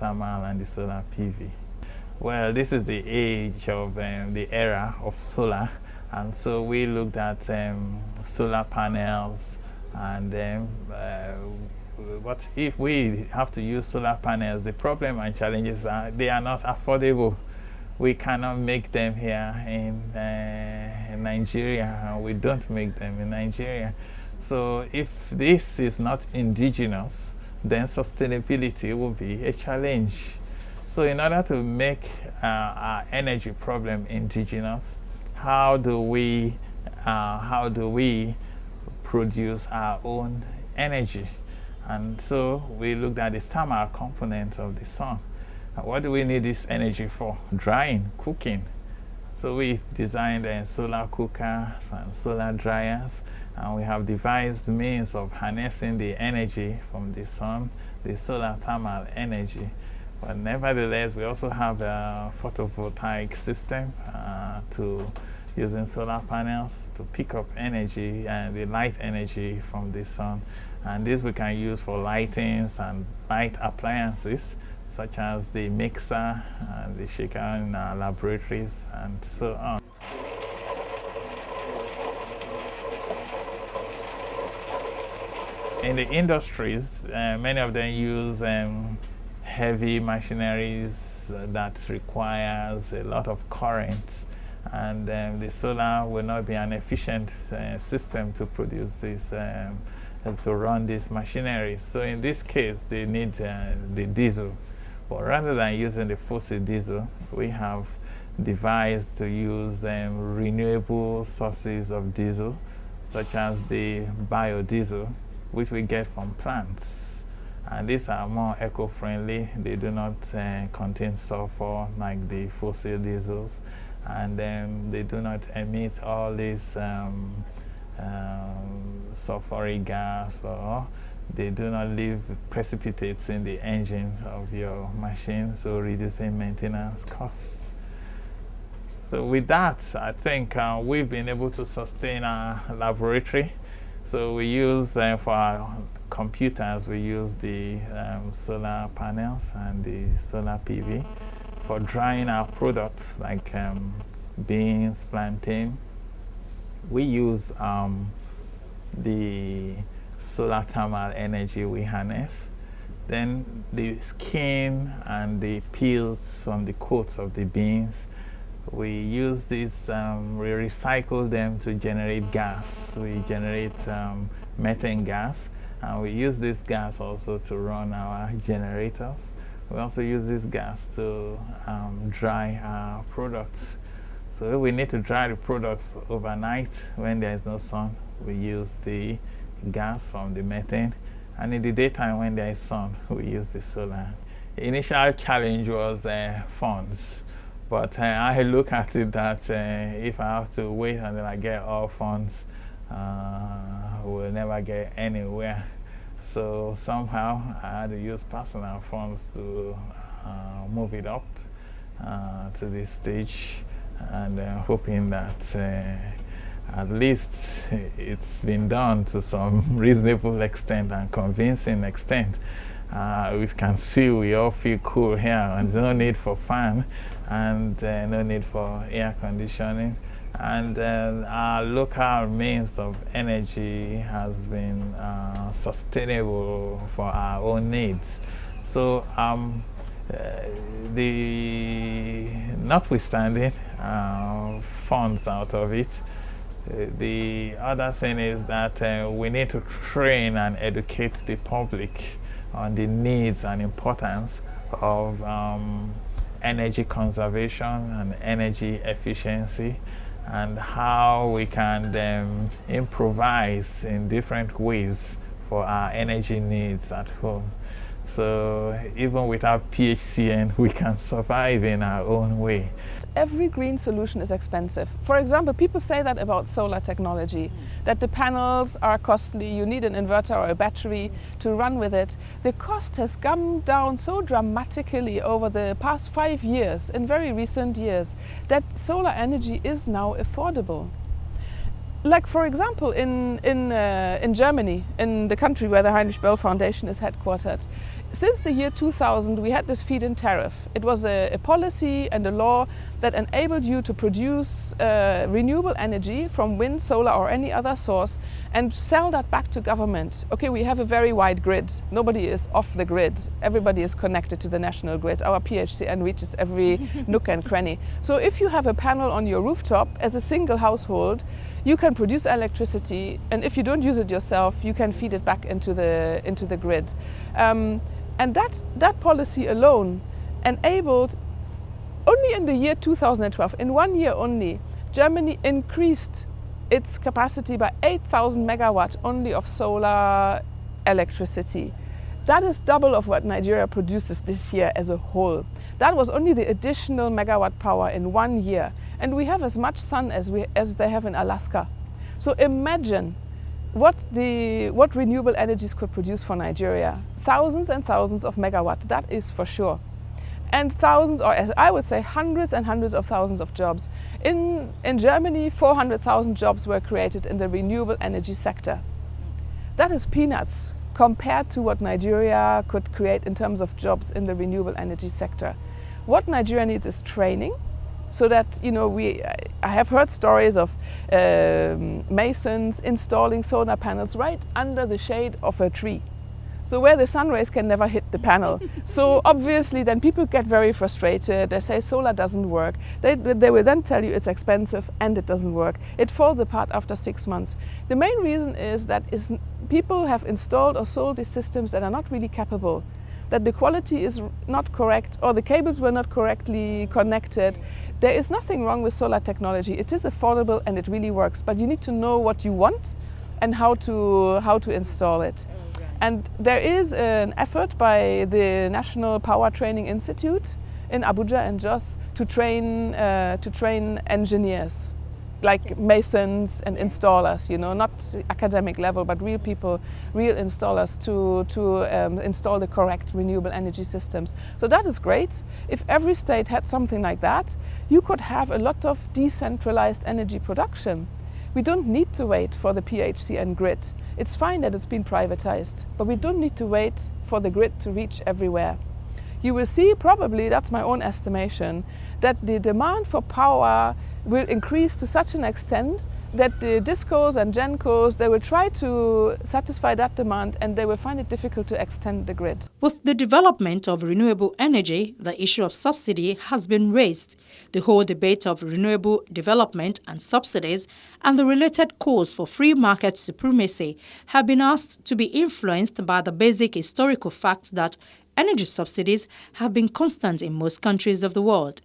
thermal and the solar PV. Well, this is the age of the era of solar, and so we looked at solar panels, and what if we have to use solar panels? The problem and challenges are they are not affordable. We cannot make them here in Nigeria, and we don't make them in Nigeria. So if this is not indigenous, then sustainability will be a challenge. So in order to make our energy problem indigenous, how do we produce our own energy? And so we looked at the thermal component of the sun. What do we need this energy for? Drying, cooking. So we've designed solar cookers and solar dryers, and we have devised means of harnessing the energy from the sun, the solar thermal energy. But nevertheless, we also have a photovoltaic system using solar panels to pick up energy and the light energy from the sun. And this we can use for lightings and light appliances, such as the mixer and the shaker in our laboratories and so on. In the industries, many of them use heavy machineries that requires a lot of current, and the solar will not be an efficient system to produce this, to run these machineries. So in this case, they need the diesel. But rather than using the fossil diesel, we have devised to use renewable sources of diesel, such as the biodiesel, which we get from plants. And these are more eco-friendly. They do not contain sulfur like the fossil diesels, and they do not emit all this sulfuric gas, or they do not leave precipitates in the engine of your machine, so reducing maintenance costs. So with that, I think we've been able to sustain our laboratory. So we use, for our computers, we use the solar panels and the solar PV. For drying our products like beans, plantain, we use the solar thermal energy we harness. Then the skin and the peels from the coats of the beans, we use this, we recycle them to generate gas. We generate methane gas, and we use this gas also to run our generators. We also use this gas to dry our products. So if we need to dry the products overnight when there is no sun, we use the gas from the methane, and in the daytime when there is sun, we use the solar. The initial challenge was funds, but I look at it that if I have to wait until I get all funds, we'll never get anywhere. So somehow I had to use personal funds to move it up to this stage, and hoping that at least it's been done to some reasonable extent and convincing extent. We can see we all feel cool here, and no need for fan, and no need for air conditioning. And our local means of energy has been sustainable for our own needs. So notwithstanding funds out of it, the other thing is that we need to train and educate the public on the needs and importance of energy conservation and energy efficiency, and how we can improvise in different ways for our energy needs at home. So even without PHCN, we can survive in our own way. Every green solution is expensive. For example, people say that about solar technology, that the panels are costly, you need an inverter or a battery to run with it. The cost has come down so dramatically over the past 5 years, in very recent years, that solar energy is now affordable. Like, for example, in Germany, in the country where the Heinrich Böll Foundation is headquartered, since the year 2000, we had this feed-in tariff. It was a policy and a law that enabled you to produce renewable energy from wind, solar or any other source and sell that back to government. Okay, we have a very wide grid. Nobody is off the grid. Everybody is connected to the national grid. Our PHCN reaches every nook and cranny. So if you have a panel on your rooftop as a single household, you can produce electricity, and if you don't use it yourself, you can feed it back into the grid. And that policy alone enabled, only in the year 2012, in 1 year only, Germany increased its capacity by 8,000 megawatts only of solar electricity. That is double of what Nigeria produces this year as a whole. That was only the additional megawatt power in 1 year. And we have as much sun as they have in Alaska. So imagine what renewable energies could produce for Nigeria. Thousands and thousands of megawatts, that is for sure. And thousands, or as I would say, hundreds and hundreds of thousands of jobs. In Germany, 400,000 jobs were created in the renewable energy sector. That is peanuts compared to what Nigeria could create in terms of jobs in the renewable energy sector. What Nigeria needs is training, so that, you know, I have heard stories of masons installing solar panels right under the shade of a tree. So where the sun rays can never hit the panel. So obviously then people get very frustrated. They say solar doesn't work. They will then tell you it's expensive and it doesn't work. It falls apart after 6 months. The main reason is that people have installed or sold these systems that are not really capable, that the quality is not correct or the cables were not correctly connected. There is nothing wrong with solar technology. It is affordable and it really works, but you need to know what you want and how to install it. And there is an effort by the National Power Training Institute in Abuja and Jos to train engineers, like masons and installers, you know, not academic level, but real people, real installers to install the correct renewable energy systems. So that is great. If every state had something like that, you could have a lot of decentralized energy production. We don't need to wait for the PHCN grid. It's fine that it's been privatized, but we don't need to wait for the grid to reach everywhere. You will see, probably, that's my own estimation, that the demand for power will increase to such an extent that the discos and gencos, they will try to satisfy that demand and they will find it difficult to extend the grid. With the development of renewable energy, the issue of subsidy has been raised. The whole debate of renewable development and subsidies and the related calls for free market supremacy have been asked to be influenced by the basic historical fact that energy subsidies have been constant in most countries of the world.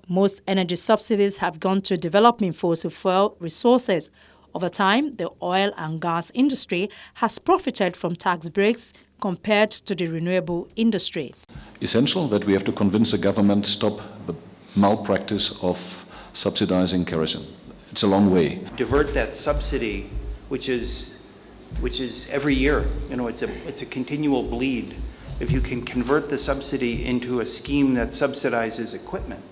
Most energy subsidies have gone to developing fossil fuel resources. Over time, the oil and gas industry has profited from tax breaks compared to the renewable industry. Essential that we have to convince the government to stop the malpractice of subsidizing kerosene. It's a long way. Divert that subsidy, which is every year. You know, it's a continual bleed. If you can convert the subsidy into a scheme that subsidizes equipment,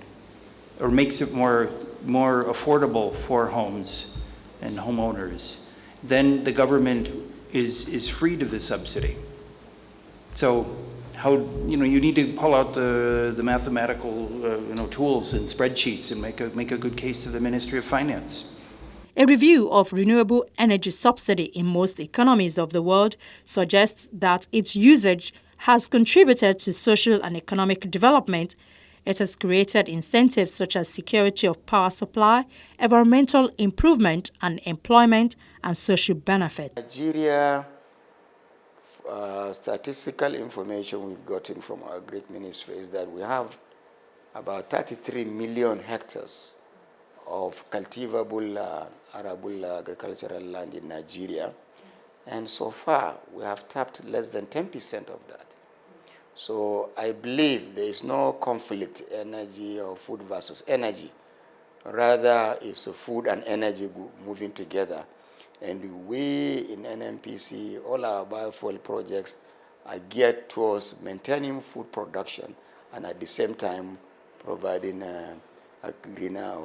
or makes it more affordable for homes and homeowners, then the government is freed of the subsidy. So you need to pull out the mathematical tools and spreadsheets and make a good case to the Ministry of Finance. A review of renewable energy subsidy in most economies of the world suggests that its usage has contributed to social and economic development. It has created incentives such as security of power supply, environmental improvement and employment and social benefit. Nigeria, statistical information we've gotten from our Greek ministry is that we have about 33 million hectares of cultivable arable agricultural land in Nigeria. And so far, we have tapped less than 10% of that. So I believe there is no conflict, energy or food versus energy. Rather, it's food and energy moving together. And we in NMPC, all our biofuel projects are geared towards maintaining food production and at the same time providing a greener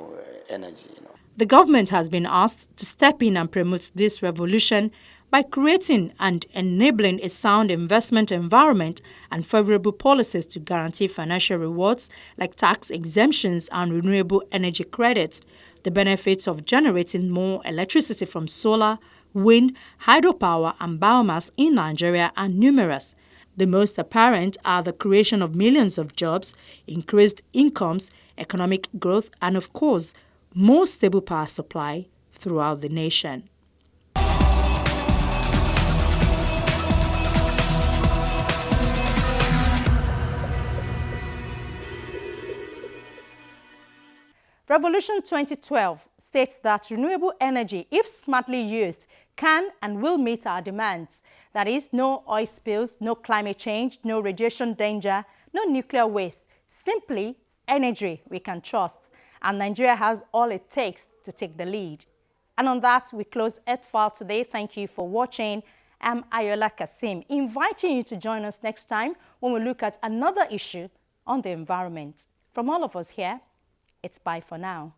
energy. The government has been asked to step in and promote this revolution By creating and enabling a sound investment environment and favorable policies to guarantee financial rewards like tax exemptions and renewable energy credits, the benefits of generating more electricity from solar, wind, hydropower and biomass in Nigeria are numerous. The most apparent are the creation of millions of jobs, increased incomes, economic growth and, of course, more stable power supply throughout the nation. Revolution 2012 states that renewable energy, if smartly used, can and will meet our demands. That is, no oil spills, no climate change, no radiation danger, no nuclear waste. Simply energy we can trust. And Nigeria has all it takes to take the lead. And on that, we close Earthfile today. Thank you for watching. I'm Ayola Kasim, inviting you to join us next time when we look at another issue on the environment. From all of us here, it's bye for now.